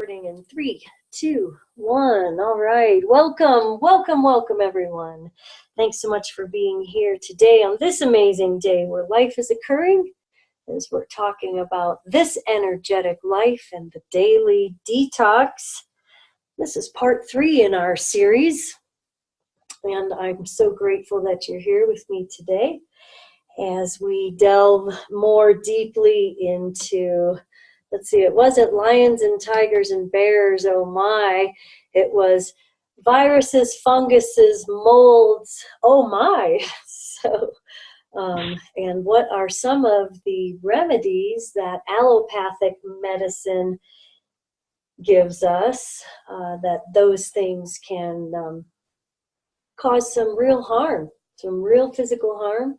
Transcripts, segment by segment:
Recording in 3, 2, 1. All right. Welcome, everyone. Thanks so much for being here today on this amazing day where life is occurring, as we're talking about this energetic life and the daily detox. This is part 3 in our series, and I'm so grateful that you're here with me today as we delve more deeply into, let's see, it wasn't lions and tigers and bears, oh my. It was viruses, funguses, molds, oh my. So, and what are some of the remedies that allopathic medicine gives us, that those things can cause some real harm, some real physical harm,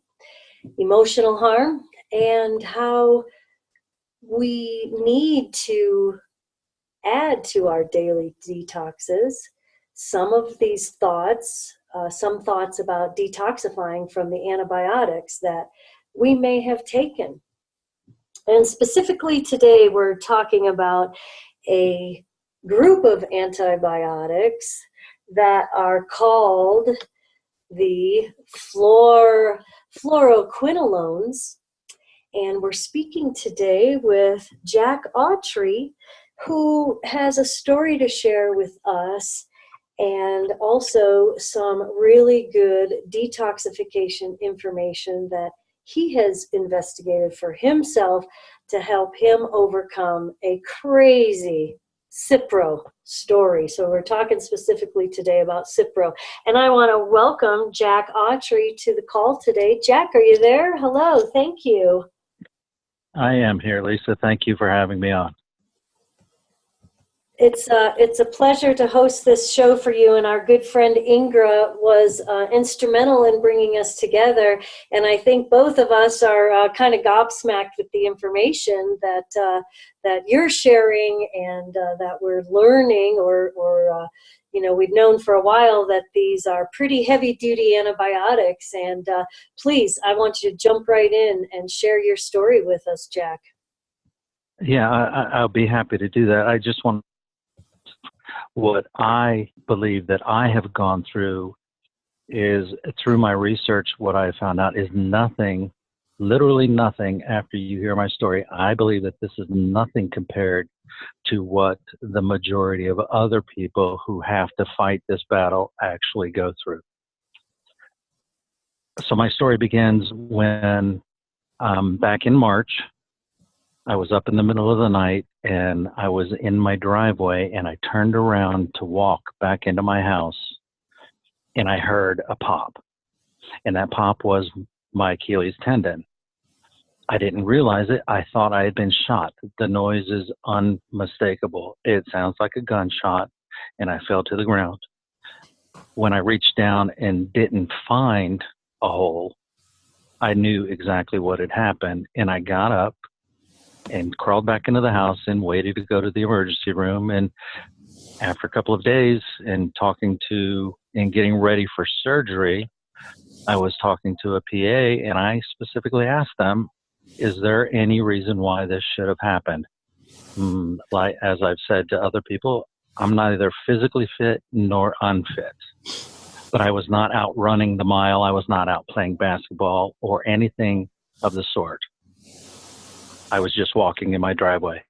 emotional harm, and how we need to add to our daily detoxes some of these thoughts, some thoughts about detoxifying from the antibiotics that we may have taken. And specifically today, we're talking about a group of antibiotics that are called the fluoroquinolones. And we're speaking today with Jack Autry, who has a story to share with us and also some really good detoxification information that he has investigated for himself to help him overcome a crazy Cipro story. So we're talking specifically today about Cipro. And I want to welcome Jack Autry to the call today. Jack, are you there? Hello, thank you. I am here, Lisa. Thank you for having me on. It's a pleasure to host this show for you, and our good friend Ingra was instrumental in bringing us together, and I think both of us are kind of gobsmacked with the information that you're sharing and that we're learning, or we've known for a while that these are pretty heavy-duty antibiotics, and please, I want you to jump right in and share your story with us, Jack. Yeah, I'll be happy to do that. I just want what I believe that I have gone through is, through my research, what I found out is nothing, literally nothing, after you hear my story. I believe that this is nothing compared to what the majority of other people who have to fight this battle actually go through. So my story begins when, back in March, I was up in the middle of the night and I was in my driveway and I turned around to walk back into my house and I heard a pop. And that pop was my Achilles tendon. I didn't realize it. I thought I had been shot. The noise is unmistakable. It sounds like a gunshot, and I fell to the ground. When I reached down and didn't find a hole, I knew exactly what had happened, and I got up and crawled back into the house and waited to go to the emergency room. And after a couple of days and talking to and getting ready for surgery, I was talking to a PA, and I specifically asked them, is there any reason why this should have happened? Like, as I've said to other people, I'm neither physically fit nor unfit, but I was not out running the mile. I was not out playing basketball or anything of the sort. I was just walking in my driveway.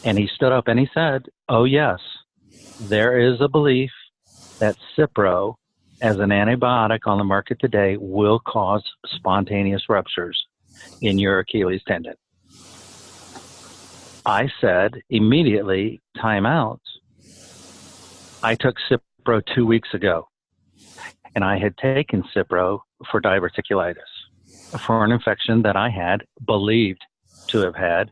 And he stood up and he said, oh yes, there is a belief that Cipro, as an antibiotic on the market today, will cause spontaneous ruptures in your Achilles tendon. I said immediately, time out. I took Cipro 2 weeks ago, and I had taken Cipro for diverticulitis, for an infection that I had believed to have had,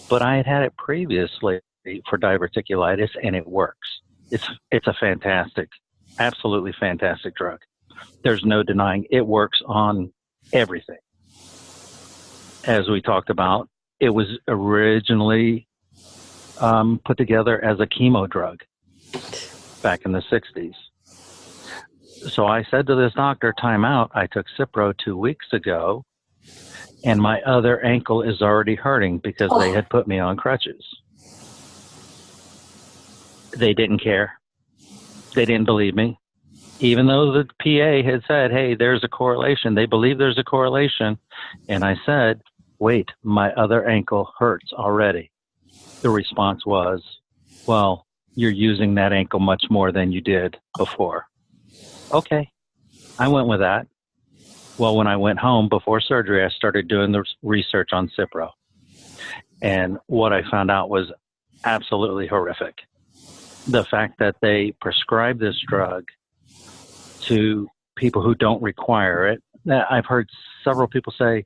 but I had had it previously for diverticulitis, and it works. It's a fantastic, absolutely fantastic drug. There's no denying it works on everything. As we talked about, it was originally put together as a chemo drug back in the 60s. So I said to this doctor, time out, I took Cipro 2 weeks ago, and my other ankle is already hurting because they had put me on crutches. They didn't care. They didn't believe me. Even though the PA had said, hey, there's a correlation, they believe there's a correlation. And I said, wait, my other ankle hurts already. The response was, well, you're using that ankle much more than you did before. Okay, I went with that. Well, when I went home before surgery, I started doing the research on Cipro. And what I found out was absolutely horrific. The fact that they prescribe this drug to people who don't require it. I've heard several people say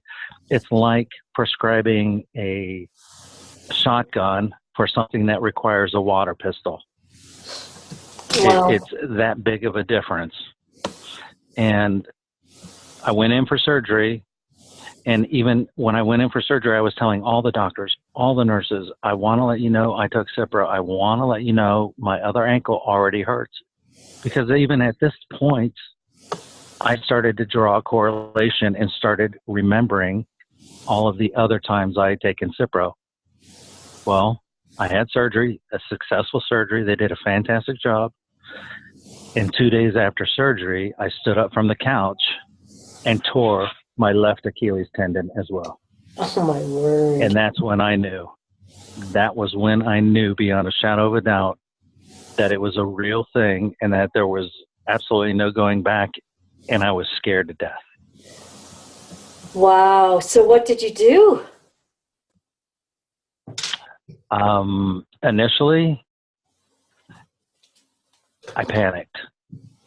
it's like prescribing a shotgun for something that requires a water pistol. Wow. It's that big of a difference. And I went in for surgery. And even when I went in for surgery, I was telling all the doctors, all the nurses, I want to let you know I took Cipro. I want to let you know my other ankle already hurts. Because even at this point, I started to draw a correlation and started remembering all of the other times I had taken Cipro. Well, I had surgery, a successful surgery. They did a fantastic job. And 2 days after surgery, I stood up from the couch and tore my left Achilles tendon as well. Oh, my word. And that's when I knew. That was when I knew beyond a shadow of a doubt that it was a real thing and that there was absolutely no going back, and I was scared to death. Wow. So what did you do? Initially, I panicked.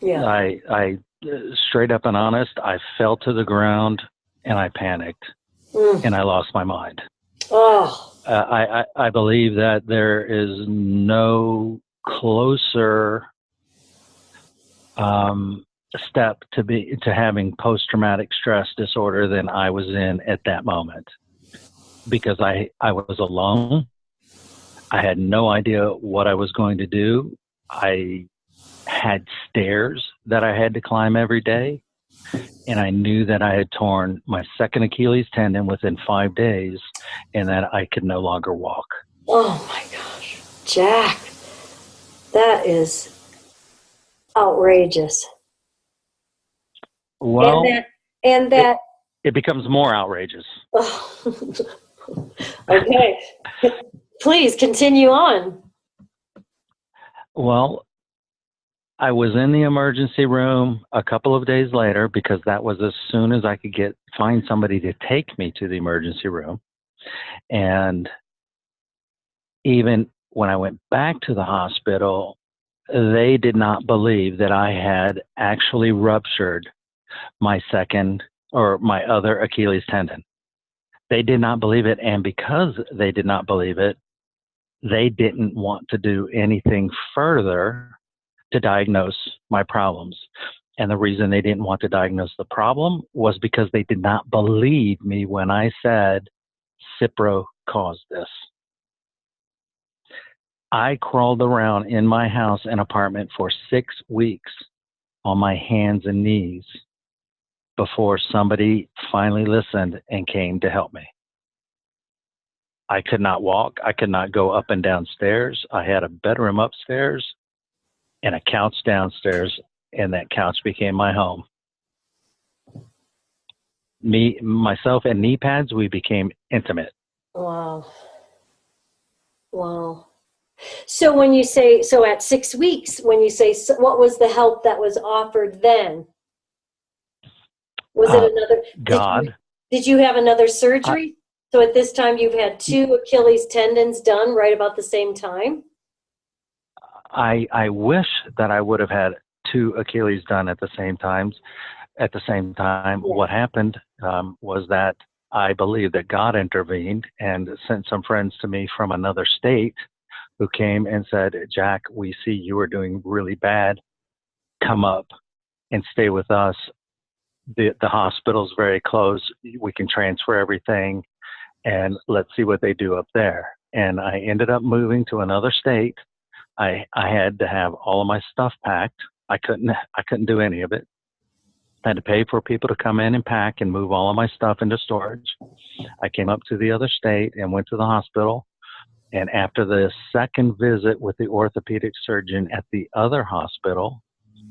Yeah. I straight up and honest, I fell to the ground and I panicked and I lost my mind. Oh. I believe that there is no closer step to having post-traumatic stress disorder than I was in at that moment, because I was alone. I had no idea what I was going to do. I had stairs that I had to climb every day, and I knew that I had torn my second Achilles tendon within 5 days and that I could no longer walk. Oh my gosh, Jack, that is outrageous. Well, and that it becomes more outrageous. oh, okay. Please continue on. Well, I was in the emergency room a couple of days later, because that was as soon as I could find somebody to take me to the emergency room. And even when I went back to the hospital, they did not believe that I had actually ruptured my other Achilles tendon. They did not believe it. And because they did not believe it, they didn't want to do anything further to diagnose my problems. And the reason they didn't want to diagnose the problem was because they did not believe me when I said Cipro caused this. I crawled around in my house and apartment for 6 weeks on my hands and knees before somebody finally listened and came to help me. I could not walk. I could not go up and down stairs. I had a bedroom upstairs and a couch downstairs, and that couch became my home. Myself and knee pads, we became intimate. Wow. Wow. So when you say, so at 6 weeks, when you say, what was the help that was offered then? Was it another? God. Did you have another surgery? So at this time, you've had 2 Achilles tendons done right about the same time? I wish that I would have had 2 Achilles done at the same time. Yeah. What happened was that I believe that God intervened and sent some friends to me from another state who came and said, Jack, we see you are doing really bad. Come up and stay with us. The hospital's very close. We can transfer everything and let's see what they do up there. And I ended up moving to another state. I had to have all of my stuff packed. I couldn't do any of it. I had to pay for people to come in and pack and move all of my stuff into storage. I came up to the other state and went to the hospital. And after the second visit with the orthopedic surgeon at the other hospital,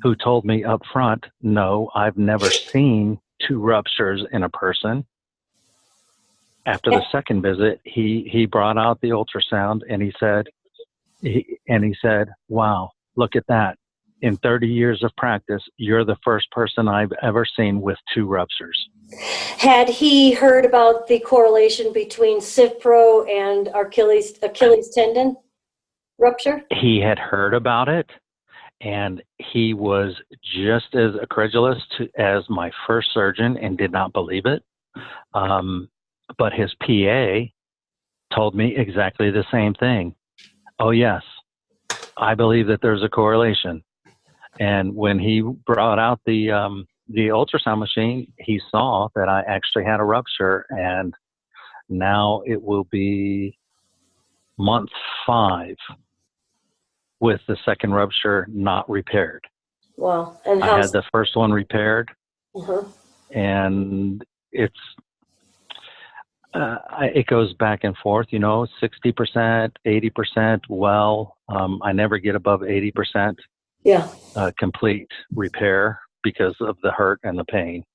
who told me up front, no, I've never seen two ruptures in a person. After the second visit, he brought out the ultrasound and he said, wow, look at that. In 30 years of practice, you're the first person I've ever seen with two ruptures. Had he heard about the correlation between Cipro and Achilles tendon rupture? He had heard about it, and he was just as incredulous as my first surgeon and did not believe it. But his PA told me exactly the same thing. Oh, yes, I believe that there's a correlation. And when he brought out the ultrasound machine, he saw that I actually had a rupture, and now it will be month 5 with the second rupture not repaired. Wow. And I had the first one repaired, and it goes back and forth, 60%, 80%. Well, I never get above 80%. Yeah. Complete repair because of the hurt and the pain.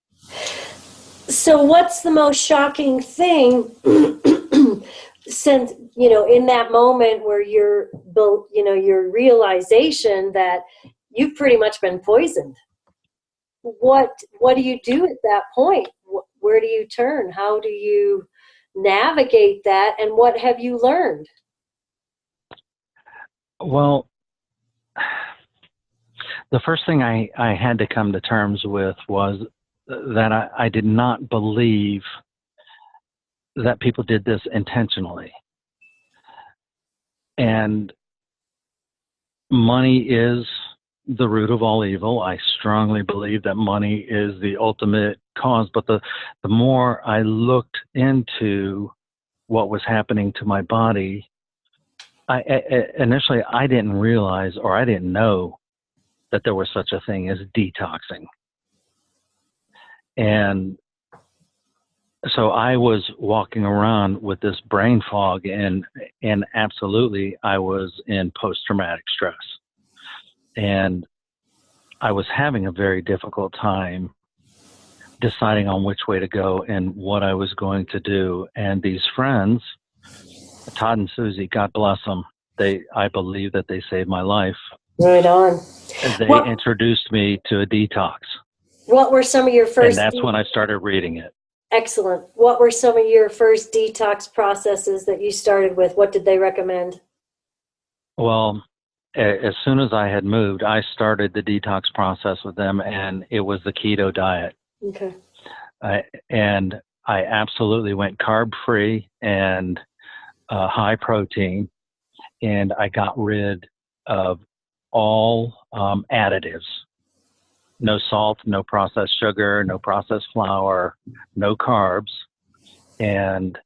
So what's the most shocking thing since, in that moment where your realization that you've pretty much been poisoned? What do you do at that point? Where do you turn? How do you navigate that? And what have you learned? Well, the first thing I had to come to terms with was that I did not believe that people did this intentionally. And money is the root of all evil. I strongly believe that money is the ultimate cause. But the more I looked into what was happening to my body, initially I didn't realize, or I didn't know, that there was such a thing as detoxing. And so I was walking around with this brain fog, and absolutely I was in post-traumatic stress. And I was having a very difficult time deciding on which way to go and what I was going to do. And these friends, Todd and Susie, God bless them, I believe that they saved my life. Right on. They introduced me to a detox. What were some of your first... And that's when I started reading it. Excellent. What were some of your first detox processes that you started with? What did they recommend? Well, as soon as I had moved, I started the detox process with them, and it was the keto diet. Okay. And I absolutely went carb-free and high protein, and I got rid of all additives. No salt, no processed sugar, no processed flour, no carbs. And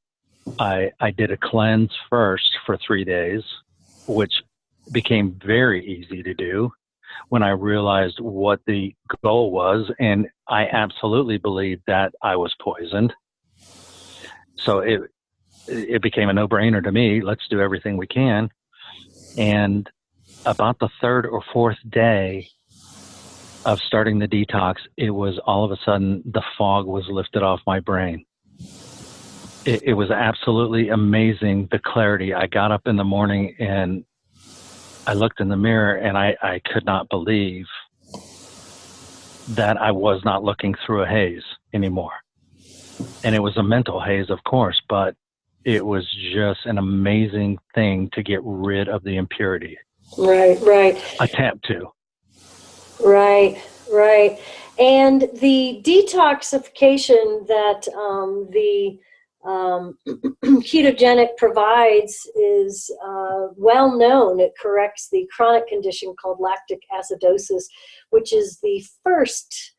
I did a cleanse first for 3 days, which became very easy to do when I realized what the goal was. And I absolutely believed that I was poisoned. So it became a no-brainer to me. Let's do everything we can. And about the 3rd or 4th day of starting the detox, it was all of a sudden the fog was lifted off my brain. It was absolutely amazing, the clarity. I got up in the morning and I looked in the mirror, and I could not believe that I was not looking through a haze anymore. And it was a mental haze, of course, but it was just an amazing thing to get rid of the impurity. Right. Attempt to. Right. And the detoxification that the ketogenic provides is well known. It corrects the chronic condition called lactic acidosis, which is the first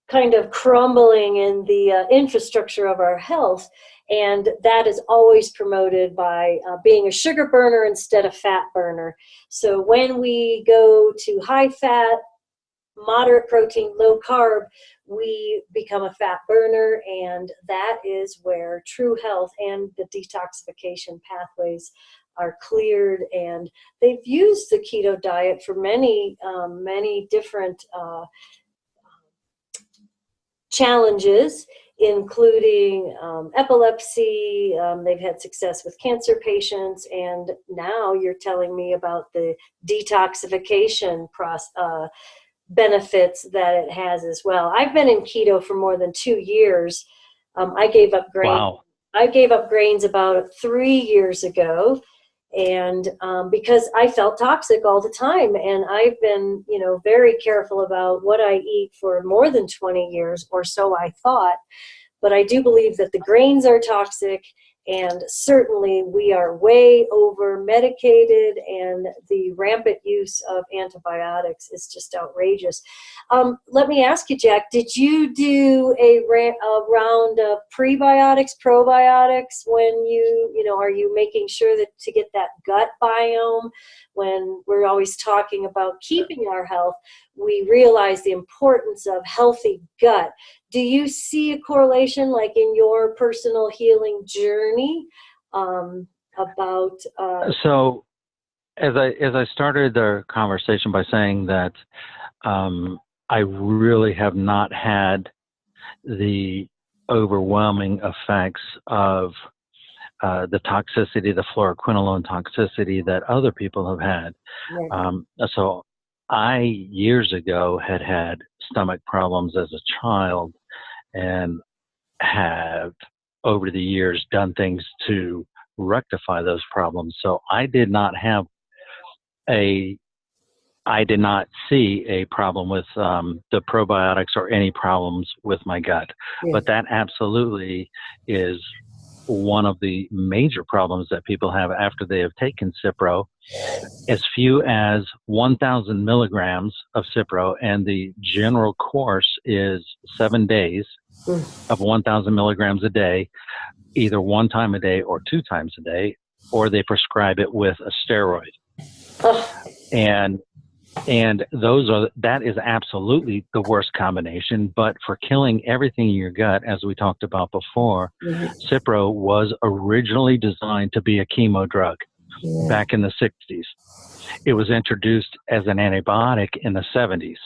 kind of crumbling in the infrastructure of our health. And that is always promoted by being a sugar burner instead of fat burner. So when we go to high fat, moderate protein, low carb, we become a fat burner, and that is where true health and the detoxification pathways are cleared, and they've used the keto diet for many different challenges, including epilepsy. They've had success with cancer patients, and now you're telling me about the detoxification benefits that it has as well. I've been in keto for more than 2 years. I gave up grain. Wow. I gave up grains about 3 years ago, and because I felt toxic all the time, and I've been, very careful about what I eat for more than 20 years, or so I thought. But I do believe that the grains are toxic, and certainly we are way over medicated, and the rampant use of antibiotics is just outrageous. Let me ask you, Jack, did you do a round of prebiotics, probiotics when are you making sure that to get that gut biome? When we're always talking about keeping our health, we realize the importance of healthy gut. Do you see a correlation, like in your personal healing journey, about? So, as I started the conversation by saying that I really have not had the overwhelming effects of the toxicity, the fluoroquinolone toxicity that other people have had. So I, years ago, had stomach problems as a child, and have over the years done things to rectify those problems. So I did not see a problem with the probiotics or any problems with my gut. Yeah. But that absolutely is one of the major problems that people have after they have taken Cipro. As few as 1,000 milligrams of Cipro, and the general course is 7 days of 1,000 milligrams a day, either 1 time a day or 2 times a day, or they prescribe it with a steroid. And that is absolutely the worst combination. But for killing everything in your gut, as we talked about before, Cipro was originally designed to be a chemo drug back in the 60s. It was introduced as an antibiotic in the 70s.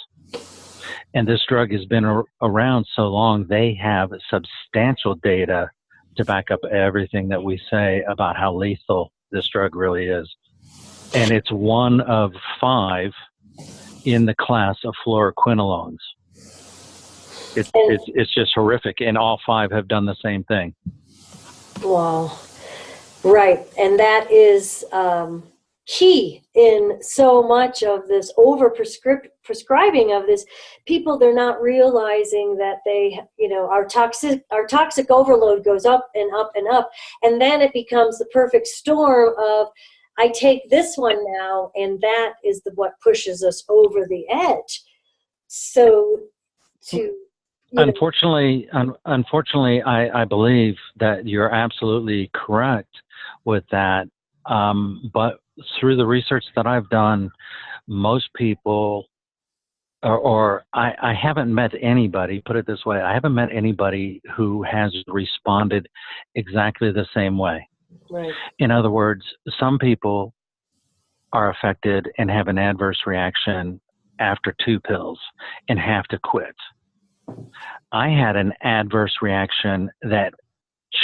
And this drug has been around so long, they have substantial data to back up everything that we say about how lethal this drug really is. And it's one of 5 in the class of fluoroquinolones. It's just horrific, and all 5 have done the same thing. Wow. Right. And that is key in so much of this prescribing of this. People, they're not realizing that they, our toxic overload goes up and up and up. And then it becomes the perfect storm of, I take this one now, and that is what pushes us over the edge. So Unfortunately, I believe that you're absolutely correct with that. But through the research that I've done, most people, or I haven't met anybody, put it this way, I haven't met anybody who has responded exactly the same way. Right. In other words, some people are affected and have an adverse reaction after 2 pills and have to quit. I had an adverse reaction that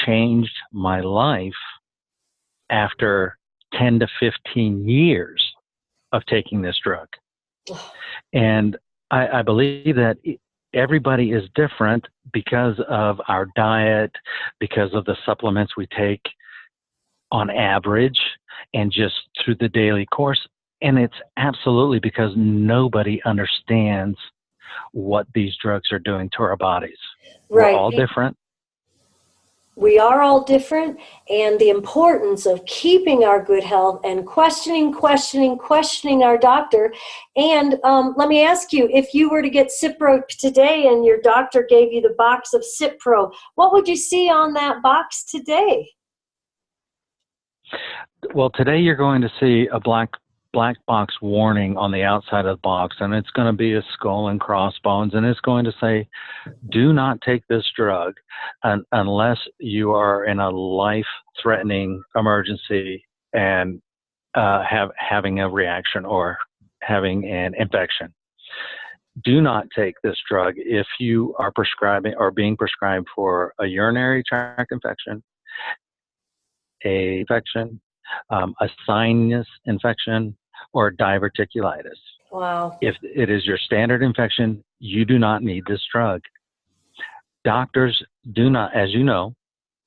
changed my life after 10 to 15 years of taking this drug. And I believe that everybody is different because of our diet, because of the supplements we take on average, and just through the daily course. And it's absolutely because nobody understands what these drugs are doing to our bodies. Right. We're all different. We are all different, and the importance of keeping our good health and questioning our doctor. And let me ask you, if you were to get Cipro today and your doctor gave you the box of Cipro, what would you see on that box today? Well, today you're going to see a black box warning on the outside of the box, and it's going to be a skull and crossbones, and it's going to say, do not take this drug unless you are in a life-threatening emergency and having a reaction or having an infection. Do not take this drug if you are prescribing or being prescribed for a urinary tract infection, a sinus infection, or diverticulitis. Wow. If it is your standard infection, you do not need this drug. Doctors do not, as you know,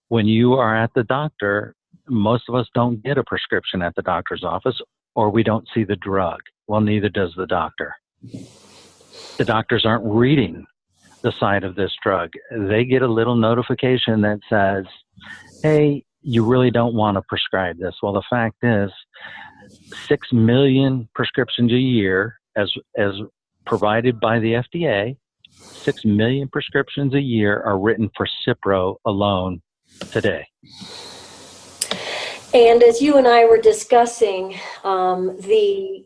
when you are at the doctor, most of us don't get a prescription at the doctor's office, or we don't see the drug. Well, neither does the doctor. The doctors aren't reading the side of this drug. They get a little notification that says, hey, you really don't want to prescribe this. Well, the fact is, 6 million prescriptions a year, as provided by the FDA, 6 million prescriptions a year are written for Cipro alone today. And as you and I were discussing, the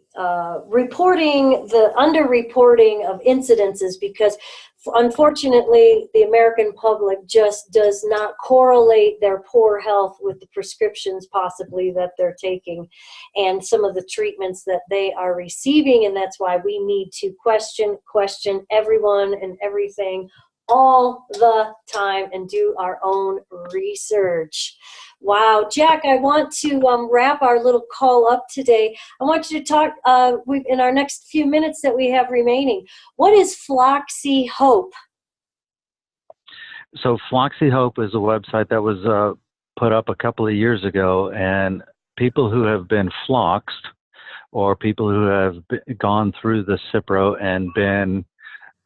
reporting, the underreporting of incidences, because unfortunately the American public just does not correlate their poor health with the prescriptions possibly that they're taking and some of the treatments that they are receiving. And that's why we need to question everyone and everything all the time and do our own research. Wow, Jack, I want to wrap our little call up today. I want you to talk in our next few minutes that we have remaining. What is Floxy Hope? So Floxy Hope is a website that was put up a couple of years ago, and people who have been floxed or people who have gone through the Cipro and been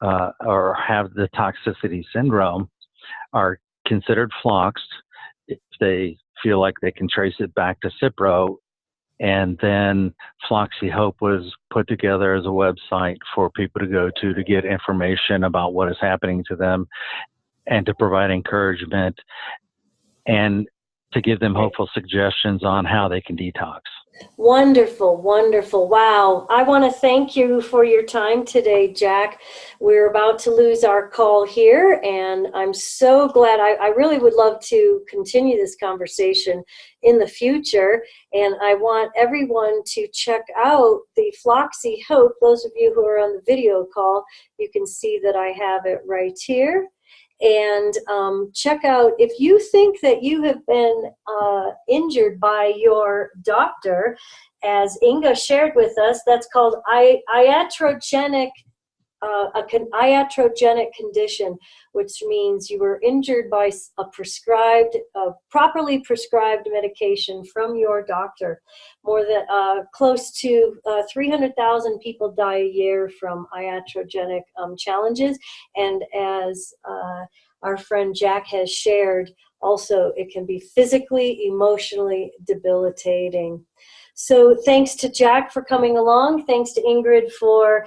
or have the toxicity syndrome are considered floxed if they feel like they can trace it back to Cipro. And then Floxy Hope was put together as a website for people to go to get information about what is happening to them and to provide encouragement and to give them hopeful suggestions on how they can detox. Wonderful, wonderful. Wow. I want to thank you for your time today, Jack. We're about to lose our call here, and I'm so glad. I really would love to continue this conversation in the future, and I want everyone to check out the Floxy Hope. Those of you who are on the video call, you can see that I have it right here. And check out, if you think that you have been injured by your doctor, as Inga shared with us, that's called iatrogenic, iatrogenic condition, which means you were injured by a properly prescribed medication from your doctor. More than close to 300,000 people die a year from iatrogenic challenges, and as our friend Jack has shared, also it can be physically, emotionally debilitating. So thanks to Jack for coming along. Thanks to Ingrid for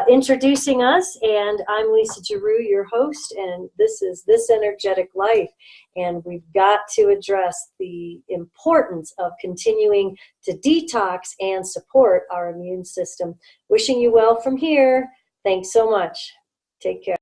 introducing us. And I'm Lisa Giroux, your host, and this is This Energetic Life. And we've got to address the importance of continuing to detox and support our immune system. Wishing you well from here. Thanks so much. Take care.